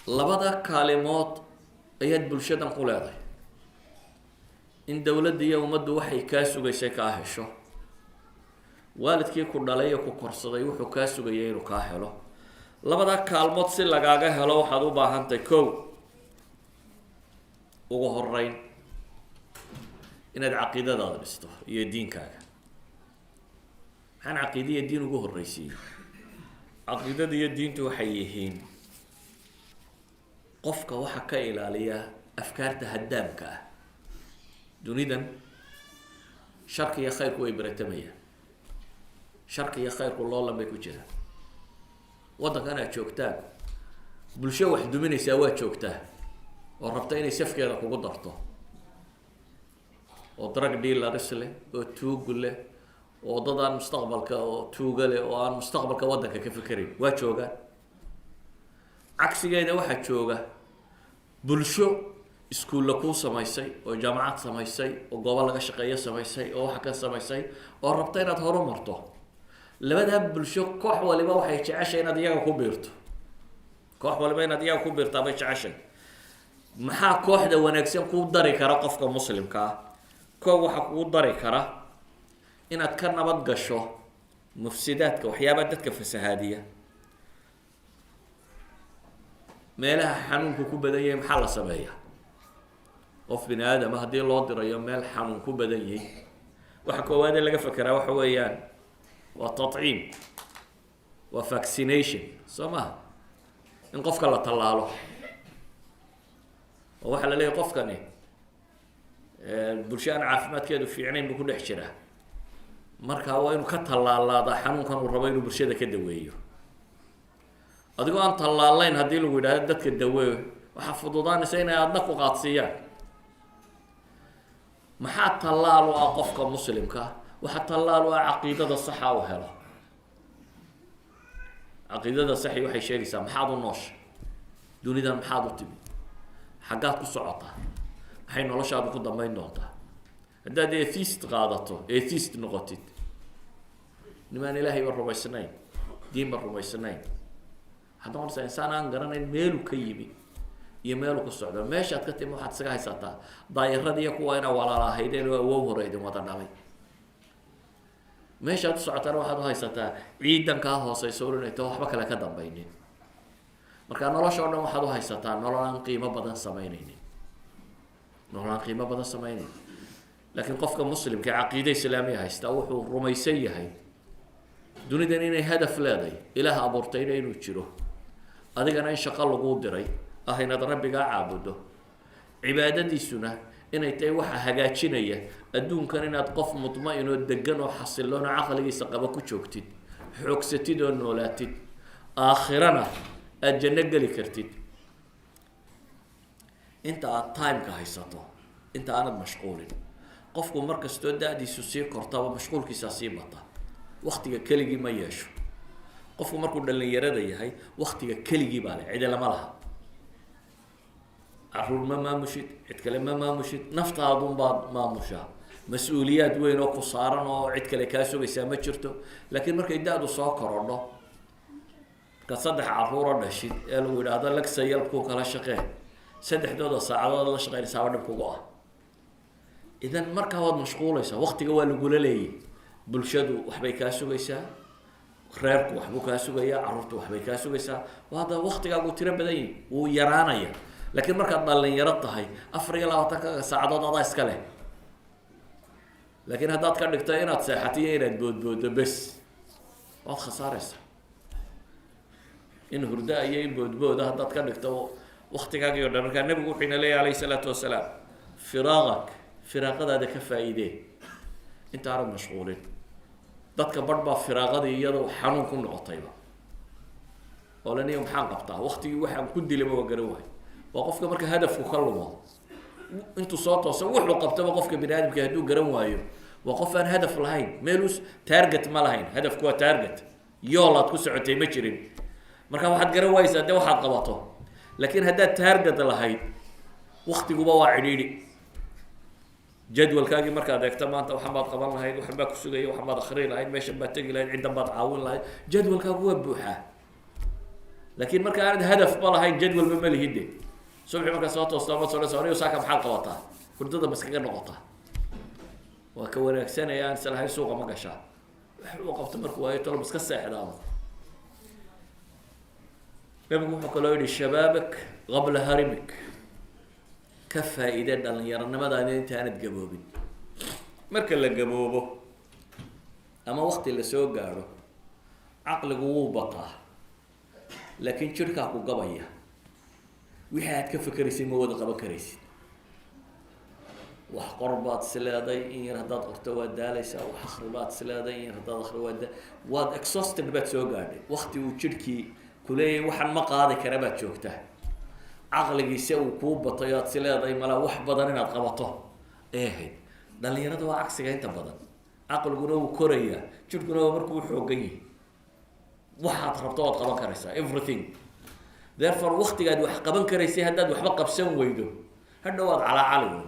labada kaalimood ayaad bulshadan ku leedahay in dowladda iyo ummaddu waxay kaa sugaysay kaa hesho, waalidkii ku dhalay iyo ku korsaday wuxuu kaa sugayay inuu kaa helo. labada kaalmood si lagaaga helo waxaad u baahantahay kow ugu horeyn inaad caqiidadaada dhisto iyo diinkaaga. maxaan caqiida iyo diin ugu horreysiiyey? caqiidada iyo diintu waxay yihiin qofka waxa ka ilaaliya afkaarta haddaamka ah. dunidan sharka iyo khayrku way baratamayaan, sharka iyo khayrku loolan bay ku jiraan. waddankan aad joogtaan bulsho wax duminaysaa waa joogtaa oo rabta inay safkeeda kugu darto, oo drug dealers leh, oo tuug leh, oo dad aan mustaqbalka oo tuuga leh, oo aan mustaqbalka waddanka ka fikerayn waa joogaan. cagsigeeda waxaa jooga bulsho iskuulla kuu samaysay, oo jaamacad samaysay, oo goobo laga shaqeeyo samaysay, oo waxa ka samaysay, oo rabta inaad horumarto. labadaa bulsho koox waliba waxay jeceshay inaad iyaga ku biirto, koox waliba inaad iyaga ku biirtaa bay jeceshay. maxaa kooxda wanaagsan kuu dari kara qofka muslimka ah? koox waxaa kuu dari kara inaad ka nabad gasho mufsidaadka, waxyaabaha dadka fasahaadiya. meelaha xanuunku ku badan yahay maxaa la sameeyaa? qof bini aadama haddii loo dirayo meel xanuun ku badan yahay, waxa koowaade laga fekeraa waxa weeyaan waa tatciim, waa vaccination, soo maha? in qofka la tallaalo. oo waxaa la leeyahay qofkani bulsho aan caafimaadkeedu fiicnayn buu ku dhex jiraa, marka waa inuu ka tallaalaadaa xanuunkan uu rabo inuu bulshada ka daweeyo. adigoo aan tallaalayn haddii lagu yidhahdo dadka daweeyo, waxaa fududaanaysa inay aadna ku qaadsiiyaan. maxaa tallaal u ah qofka muslimka? waxaa tallaal u ah caqiidada saxa u helo. caqiidada saxi waxay sheegaysaa maxaad u noosha, dunidan maxaad u timi, xaggaad ku socotaa, maxay noloshaadu ku dambeyn doontaa. haddaad atheist qaadato, atheist noqotid, nimaan ilaahayba rumaysnayn, diinba rumaysnayn, waxaad noqonaysaa insaan aan garanayn meeluu ka yimi iyo meeluu ku socdo. meeshaad ka timi waxaad isaga haysataa daayiradiiyo kuwa ina walaala ahaydeen oo awow hore idin wada dhalay. meeshaad u socotaana waxaad u haysataa ciidan kaa hooseyso inayto waxba kale ka dambaynin. marka nolosha o dhan waxaad u haysataa nolol aan qiimo badan samaynaynin, nolol aan qiimo badan samaynayn. laakiin qofka muslimka caqiide islaamiya haystaa wuxuu rumaysan yahay dunidan inay hadaf leedahay, ilaah abuurtayna inuu jiro, adigana in shaqo laguu diray ah inaad rabbigaa caabudo, cibaadadiisuna inay tahay waxa hagaajinaya adduunkan inaad qof mutma-in oo degan oo xasiloon oo caqligiisa qaba ku joogtid, xoogsatid oo noolaatid, aakhirana aada janno geli kartid. inta aad timeka haysato, inta aanad mashquulin. qofku markastoo da-diisu sii kortaba mashquulkiisaa sii bata, waktiga keligii ma yeesho. qofku markuu dhalinyarada yahay waktiga keligii baa leh, cidi lama laha. caruur ma maamushid, cid kale ma maamushid, naftaadunbaad maamushaa. mas-uuliyaad weyn oo ku saaran oo cid kale kaa sugaysaa ma jirto. laakiin markay da-du soo korodho, markaad 3 caruuro dhashid ee lagu yidhaahdo lagsayalkuu kala shaqee, 3dooda saacadood la shaqeynaysaaba dhib kugu ah. idan markaa waad mashquulaysaa, waktiga waa lagula leeyay. bulshadu waxbay kaa sugaysaa, reerku waxbuu kaa sugayaa, carruurtu waxbay kaa sugaysaa. hadda waktigaagu tiro badan yihi, wuu yaraanaya. laakiin markaad dhalinyaro tahay 24 saacadood adaa iska leh. laakiin haddaad ka dhigto inaad seexatiyo inaad boodboodo bes, waad khasaaraysaa. in hurda iyo in boodbooda haddaad ka dhigto waktigaagii o dhan. markaa nabigu wuxuu ina leeyahy alayhi salaatu wasalaam, firaaqadaada ka faa-iidee inta aanad mashquulin. dadka barh baa firaaqadii iyadoo xanuun ku noqotayba, oo laniya maxaan qabtaa, waktigii waxaan ku dilaba waa garan waayo. waa qofka marka hadafku ka lumo, intuu soo toosa wuxuu qabtaba qofka bini aadamka hadduu garan waayo, waa qof aan hadaf lahayn, meelus target ma lahayn. hadafku waa target, yool aad ku socotay ma jirin, marka waxaad garan waayeysaa dee waxaad qabato. laakiin haddaad target lahayd, waktiguba waa cidhiidhi. jadwalkaagii markaad eegto maanta waxan baad qaban lahayd, waxan baa ku sugaya, waxan baad akri lahayd, meeshan baad tegi lahayd, ciddan baad caawin lahayd, jadwalkaagu waa buuxaa. laakiin marka aanad hadaf ba lahayn jadwalba ma lihide subaxi markaa soo toostaa ma sodhaysa anigo saaka maxaad qabataa hurdada ma iskaga noqotaa waa ka wanaagsanaya aan islahayn suuqa ma gashaa wax uu qabto markuu waayo tolo iska seexdaaba nabigu wuxuu kaloo yidhi shabaabak qabla harimik ka faa-ide dhalinyaronimadaada intaanad gaboobin marka la gaboobo ama wakti lasoo gaadho caqligu wuu bataa laakiin jirkaa ku gabaya wixii aad ka fikeraysay ma wada qaban karaysid wax qor baad isleeday in yar haddaad qorto waad daalaysaa wax akri baad isleeday in yar haddaad akri waad exhausted baad soo gaadhay wakti uu jirhkii kuleeyahay waxaan ma qaadi kara baad joogtaa caqligiise uu kuu batay oad isleeday malaa wax badan inaad qabato ay ahayd dhalinyarada waa cagsiga inta badan caqliguna wuu korayaa jirhkuna waa markuu xoogan yahay waxaad rabto waad qaban karaysaa everything therefore waktigaad wax qaban karaysay haddaad waxba qabsan weydo hadhow waad calaacali wey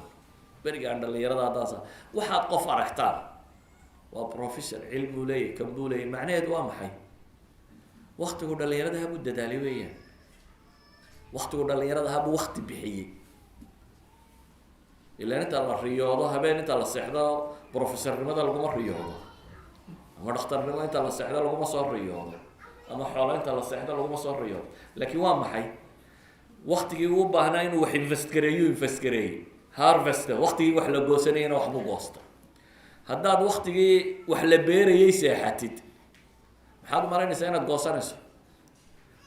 berigaan dhalinyarada haddaasa waxaad qof aragtaan waa professor cilmuu leeyahy kan buu leeyahy macnaheedu waa maxay waktigu dhalinyarada habuu dadaalay weeyaan waktigu dhalinyarada habuu wakti bixiyey ilaan inta la riyoodo habeen inta la seexdo professornimada laguma riyoodo ama dhakhtarnimo inta la seexdo laguma soo riyoodo ama xoolo inta la seexdo laguma soo riyoodo laakiin waa maxay waktigii uu baahnaa inuu wax invest gareeyey harvest waktigii wax la goosanayana waxbuu goosta haddaad waktigii wax la beerayay seexatid maxaad u malaynaysaa inaad goosanayso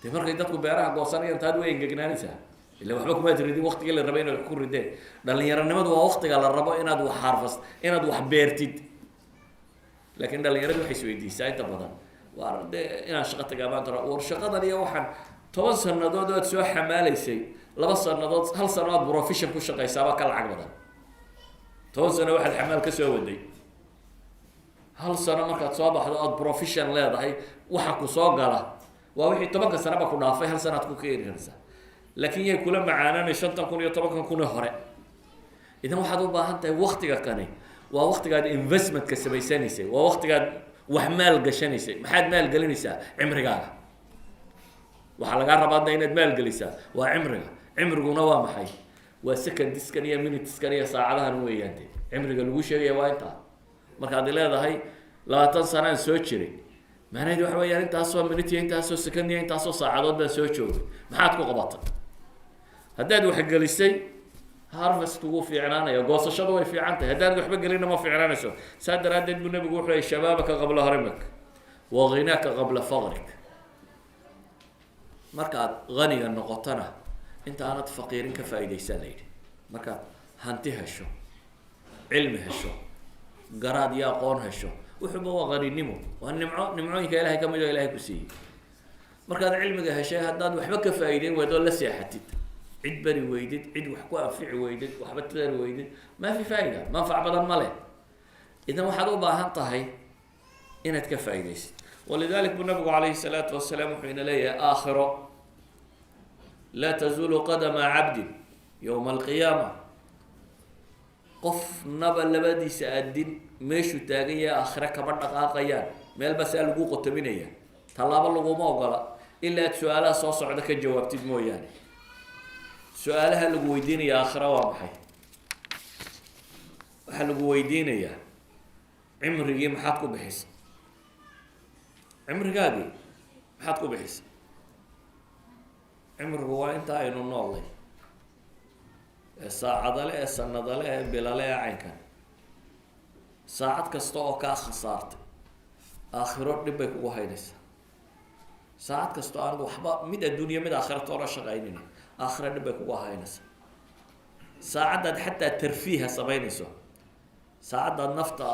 dee markay dadku beeraha goosanayaan taad way engegnaanaysaa illa waxba kumaad ridin waktigii la rabay inaad ku rideen dhalinyaronimadu waa waktiga la rabo inaad wax harvest inaad wax beertid laakiin dhalinyaradu waxay isweydiisaa inta badan waa dee inaan shaqo tagaabaan karo war shaqadan iyo waxaan 10 sanadood ood soo xamaalaysay 2 sanadood 1 sano aad profession ku shaqaysaaba ka lacag badan 10 sano waxaad xamaal ka soo waday 1 sano markaad soo baxdo aad profession leedahay waxa ku soo gala waa wixii 10 sano ba ku dhaafay 1 sanaad ku keeni kartaa laakiin yay kula macaananay 5,000 iyo 10,000 hore idan waxaad u baahan tahay waqtiga kani waa waqtigaad investment ka sameysanaysay waa waqtigaad wax maal gashanaysay maxaad maal gelinaysaa cimrigaaga waxa laga rabaa inaad maal gelisaa waa cimriguna waa maxay waa secondiskan iyo minuteskan iyo saacadahan weeyaan cimriga lagu sheegaya waa inta markaad leedahay 20 sano aan soo jiray macnaheedu waxa weeyaan intaasoo minute iyo intaasoo second iyo intaasoo saacadood baan soo joogay maxaad ku qabatay haddaad wax gelisay harvest ugu fiicnaanayo goosashadu way fiican tahay haddaad waxba gelina ma fiicnaanayso saa daraadeed buu nabigu wuxuu leeyahay shabaabaka qabla harimak wa ghinaaka qabla faqrik markaad ghaniga noqotana inta aanad faqiirin ka faa'iidaysan leeyahay markaad hanti hesho cilmi hesho garaad iyo aqoon hesho wuxuuba waa qaninimo waa nimcooyinka ilaahay ka mid oo ilaahay ku siiyey markaad cilmiga heshay haddaad waxba ka faa'iideyn weydo la seexatid cid bari weydid cid wax ku anfici weydid waxba tari weydid ma fi faa'ida manfac badan ma leh idan waxaad u baahan tahay inaad ka faa'iidaysid walidalik buu nabigu calayhi salaatu wasalaam wuxuu ina leeyahay aakhiro laa tazuulu qadama cabdin yowma alqiyaama qofnaba labadiisa adin meeshuu taagan yahay aakhire kama dhaqaaqayaan meel baa saa lagu qotominaya tallaabo laguma ogola ilaa aad su-aalaha soo socda ka jawaabtid mooyaane su-aalaha lagu weydiinaya aakhira waa maxay waxaa lagu weydiinayaa cimrigii maxaad ku bixisay cimrigaagii maxaad ku bixisay cimrigu waa inta aynu noolnay ee saacadale ee sanadale ee bilale ee caynkan saacad kasta oo kaa khasaartay aakhiro dhib bay kugu haynaysaa saacad kasta oo aanad waxba mid adduunya mid aakhira toona shaqaynayna aakhira dhib bay kugu haynaysaa saacaddaad xataa tarfiiha samaynayso saacaddaad nafta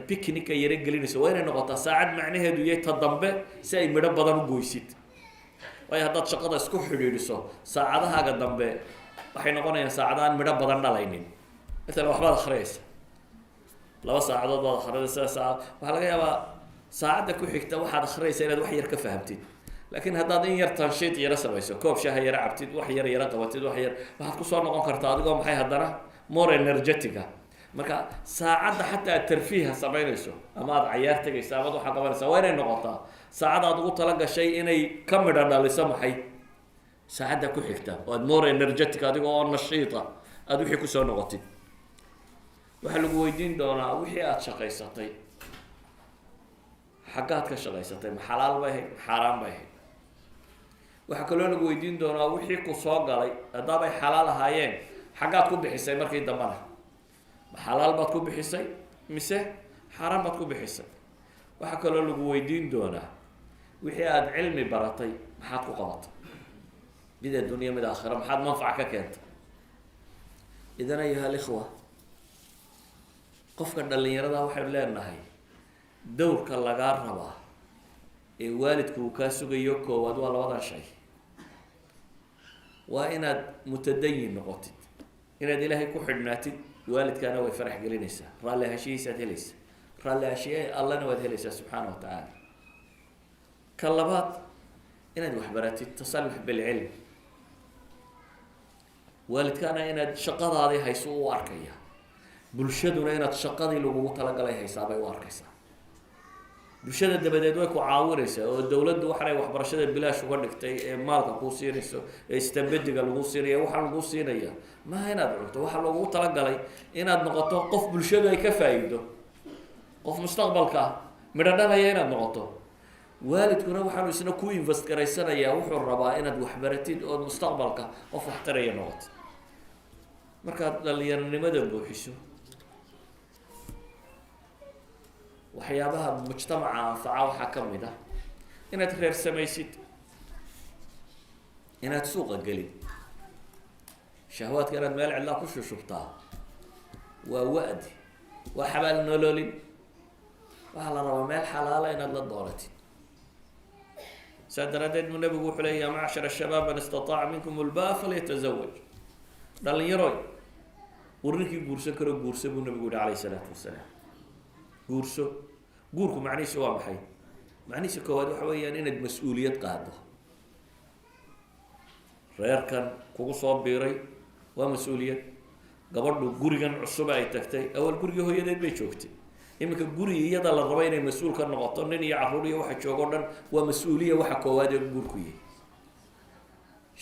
picnica yara gelinayso waa inay noqotaa saacad macnaheedu yahay ta dambe si ay midho badan u goysid waayo haddaad shaqada isku xidhiidhiso saacadahaaga dambe waxay noqonayaan saacadaan midho badan dhalaynin matalan waxbaad akhriyaysa 2 saacadood baad akhriyaysa waxaa laga yaabaa saacadda ku xigta waxaad akhriyaysa inaad wax yar ka fahamtid laakiin haddaad in yar tanshiid yara samayso koob shaaha yara cabtid wax yara qabatid waxaad kusoo noqon kartaa adigoo maxay haddana more energetic marka saacadda xataa aad tarfiiha samaynayso ama aad cayaar tegaysa ama waxaad qabanaysaa waa inay noqotaa saacadaad ugu tala gashay inay ka midha dhaliso maxay saacadda ku xigta oo aad more energetic adiga oo nashiita aada wixii kusoo noqotid. waxaa lagu weydiin doonaa wixii aada shaqaysatay xaggaad ka shaqaysatay, ma xalaal bay ahayd, ma xaaraan bay ahayd. waxaa kaloo lagu weydiin doonaa wixii ku soo galay haddaabay xalaal ahaayeen xaggaad ku bixisay markii dambana, ma xalaal baad ku bixisay mise xaaraan baad ku bixisay. waxaa kaloo lagu weydiin doonaa wixii aada cilmi baratay maxaad ku qabatay, mid addunya mid aakhira maxaad manfac ka keentay. idan ayuha alikhwa, qofka dhalinyarada waxaynu leenahay dowrka lagaa rabaa ee waalidku uu kaa sugayo koowaad waa labadan shay. waa inaad mutadayin noqotid, inaad ilaahay ku xidhnaatid, waalidkaana way farax gelinaysaa, raalli ahaanshihiisaad helaysaa, raalli ahaanshiye allana waad helaysaa subxaana wa tacaala. ka labaad inaad waxbaratid, tasallux bilcilm, waalidkaana inaad shaqadaadii hayso u arkaya, bulshaduna inaad shaqadii lagugu talagalay haysaabay u arkaysaa. bulshada dabadeed way ku caawinaysaa oo dowladdu waxanay waxbarashada bilaash uga dhigtay ee maalka kuu siinayso ee istambediga lagu siinaya waxaa lagu siinaya maaha inaad cunto, waxaa lagugu talagalay inaad noqoto qof bulshadu ay ka faa'iido, qof mustaqbalka midho dhalaya inaad noqoto. waalidkuna waxaanu isna ku invest garaysanayaa, wuxuu rabaa inaad waxbaratid ood mustaqbalka qof waxtaraya noqoto. markaad dhalinyaronimada buuxiso, waxyaabaha mujtamaca anfaca waxaa ka mid ah inaad reer samaysid, inaad suuqa gelin. shahwaadka inaad meel cidlaa ku shushubtaa waa wa-di, waa xabaal nololin. waxaa la rabaa meel xalaala inaad la dooratid. saa daraadeed buu nabigu wuxuu leeya ya macshar shabaab man istataaca minkum ulbaa falyatazawaj. dhalinyaroy war ninkii guursan karo guursa buu nabigu yihi calayhi salaatu wasalaam. guurso. guurku macnihiisa waa maxay? macnihiisa koowaad waxa weeyaan inaad mas-uuliyad qaado. reerkan kugu soo biiray waa mas-uuliyad. gabadhu gurigan cusub ay tagtay, awal gurigii hooyadeed bay joogtay, iminka guri iyada la rabo inay mas-uul ka noqoto, nin iyo carruur iyo waxa joogo dhan waa mas-uuliya waxa koowaad ee guurku yahay.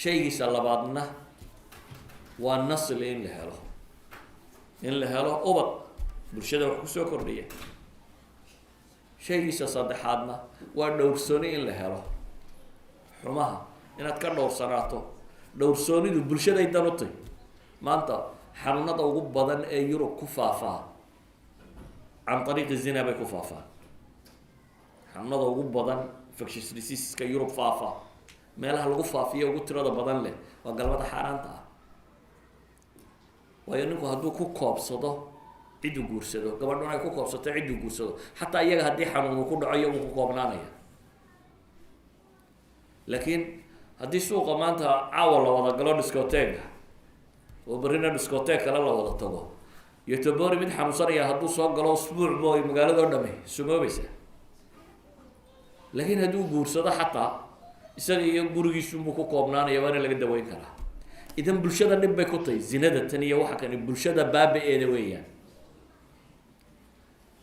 shaygiisa labaadna waa nasl, in la helo ubad bulshada wax kusoo kordhiya. shaygiisa saddexaadna waa dhowrsooni, in la helo xumaha inaad ka dhowrsanaato. dhowrsoonidu bulshaday dan u tahy. maanta xanuunada ugu badan ee yurub ku faafaa can ariiqi zina bay ku faafaan. xanuunada ugu badan infectious diseaseska yurub faafa, meelaha lagu faafiya ugu tirada badan leh waa galmada xaaraanta ah. waayo ninku hadduu ku koobsado cidduu guursado, gabadhuna ay ku koobsato cidduu guursado, xataa iyaga haddii xanuunu ku dhaco iyagu ku koobnaanaya. laakiin haddii suuqa maanta caawa la wada galo discoteega oo berrina discoteeg kale la wada tago, iyo tobori mid xanuunsanaya hadduu soo galo usbuuc mooy magaaladoo dhame sumoobaysa. laakiin hadduu guursado xataa isaga iyo gurigiisunbuu ku koobnaanaya, waana laga daweyn karaa. idan bulshada dhib bay ku tahay zinada tan iyo waxa kani, bulshada baaba-eeda weeyaan.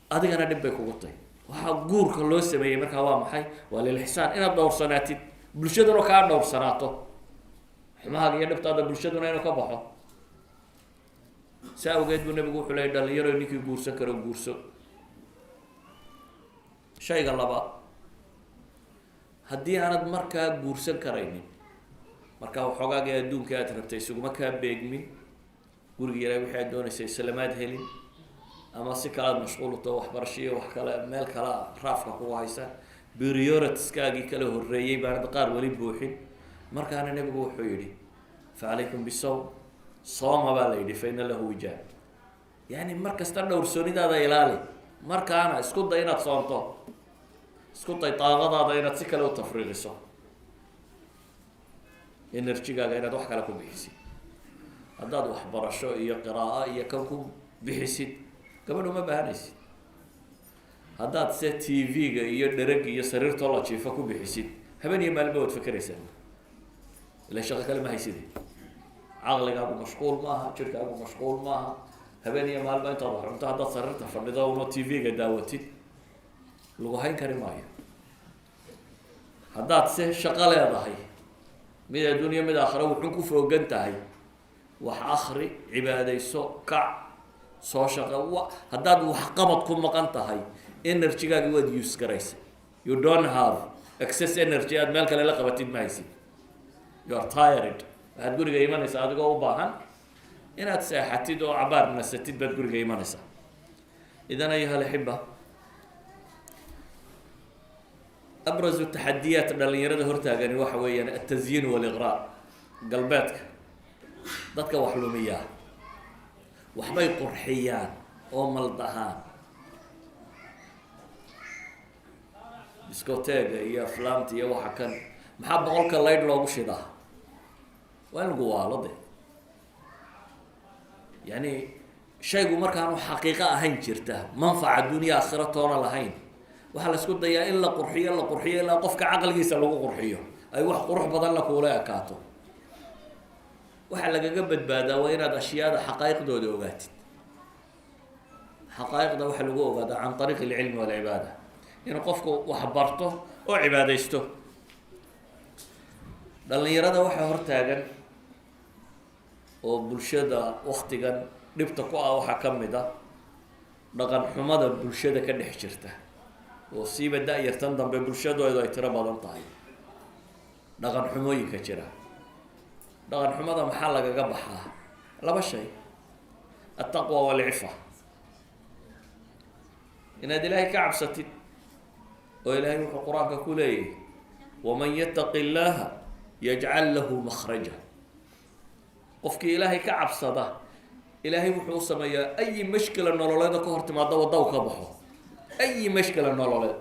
adigana dhib bay kugu tahay. waxaa guurka loo sameeyey markaa waa maxay? waa lilixsaan, inaad dhowrsanaatid, bulshaduna kaa dhowrsanaato, xumahaaga iyo dhibtaada bulshaduna inuu ka baxo. saa awgeed buu nabigu wuxuu leeyay dhalinyaro ninkii guursan karo guurso. shayga labaad, haddii aanad markaa guursan karaynin, markaa waxoogaagii adduunka aad rabtay isuguma kaa beegmin, guriga yaraa wixii aad doonaysay islamaad helin, ama si kale aad mashquul uto waxbarasho iyo wax kale meel kale raafka kugu haysa, prioritiskaagii kala horreeyey baanad qaar weli buuxin. markaana nabigu wuxuu yidhi facalaykum bisawm, sooma baa la yidhi fa ina lahu wijaa. yani mar kasta dhowrsoonidaada ilaali, markaana isku day inaad soonto, isku day daaqadaada inaad si kale u tafriiqiso, enerjigaaga inaad wax kale ku bixisid. haddaad waxbarasho iyo qiraa'o iyo kan ku bixisid, gabadh uma baahanaysid. haddaad se t v-ga iyo dhereg iyo sariirtoo la jiifo ku bixisid, habeen iyo maalin ba waad fakeraysaa, ila shaqo kale ma hayside. caqligaagu mashquul maaha, jirkaagu mashquul maaha. habeen iyo maalba intaad wax cunto haddaad sariirta fadhido una t v-ga daawatid, lagu hayn kari maayo. haddaad se shaqo leedahay mid adduunya mid aakhira wuxuu ku foogan tahay wax akri cibaadayso kac soo shaqo haddaad waxqabad ku maqan tahay energy-gaagi waad use garaysa you don't have excess energy aad meel kale la qabatid ma haysid you are tired waxaad guriga imanaysaa adigoo u baahan inaad seexatid oo cabaar nasatid baad guriga imanaysaa idan ayuha alaxiba abrazu taxadiyaat dhalinyarada hortaagani waxa weeyaan altazyiin waliqraa galbeedka dadka wax lumiyaa waxbay qurxiyaan oo maldahaan discoteega iyo aflaamta iyo waxa kan maxaa boqolka laydh loogu shidaa waa in lagu waalade yani shaygu markaanu xaqiiqo ahayn jirta manfaca dunya aakhira toona lahayn waxaa la isku dayaa in la qurxiyo ilaa qofka caqligiisa lagu qurxiyo ay wax qurux badan la kuula ekaato waxaa lagaga badbaadaa waa inaad ashyaada xaqaa'iqdooda ogaatid xaqaa'iqda waxaa lagu ogaadaa can ariiq alcilmi walcibaada inuu qofku wax barto oo cibaadaysto dhalinyarada waxaa hortaagan oo bulshada waktigan dhibta ku ah waxaa ka mid a dhaqan xumada bulshada ka dhex jirta oo siiba da-yartan dambe bulshadoodu ay tiro badan tahay dhaqan xumooyinka jira dhaqan xumada maxaa lagaga baxaa laba shay altaqwa walcifa inaad ilaahay ka cabsatid oo ilaahay wuxuu qur-aanka ku leeyahay waman yataqi llaaha yajcal lahu makhraja qofkii ilaahay ka cabsada ilaahay wuxuu sameeyaa ayi mashkila nololeeda ka hor timaada wadda u ka baxo ayi mashkila nololeed